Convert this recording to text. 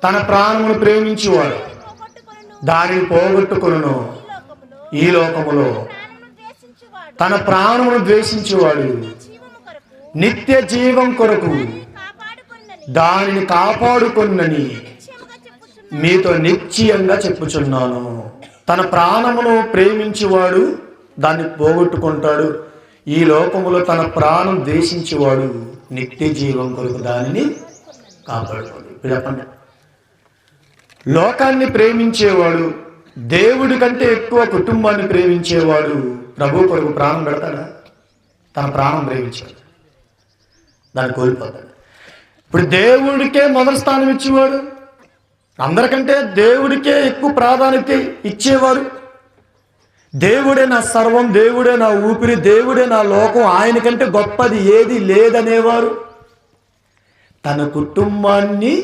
తన ప్రాణమును ప్రేమించువాడు దానిని పోగొట్టుకొనును. ఈ లోకములో తన ప్రాణమును ద్వేషించువాడు నిత్య జీవం కొరకు దానిని కాపాడుకొనునని మీతో నిశ్చయంగా చెప్పుచున్నాను. తన ప్రాణమును ప్రేమించువాడు దాన్ని పోగొట్టుకుంటాడు. ఈ లోకములో తన ప్రాణం ద్వేషించేవాడు నిత్య జీవం కొరకు దానిని కాపాడుకోడు. చెప్పండి, లోకాన్ని ప్రేమించేవాడు, దేవుడి కంటే ఎక్కువ కుటుంబాన్ని ప్రేమించేవాడు ప్రభు కొరకు ప్రాణం పెడతాడా? తన ప్రాణం ప్రేమించాడు, దాన్ని కోల్పోతాడు. ఇప్పుడు దేవుడికే మొదటి స్థానం ఇచ్చేవాడు, అందరికంటే దేవుడికే ఎక్కువ ప్రాధాన్యత ఇచ్చేవారు, దేవుడే నా సర్వం, దేవుడే నా ఊపిరి, దేవుడే నా లోకం, ఆయన కంటే గొప్పది ఏది లేదనేవారు తన కుటుంబాన్ని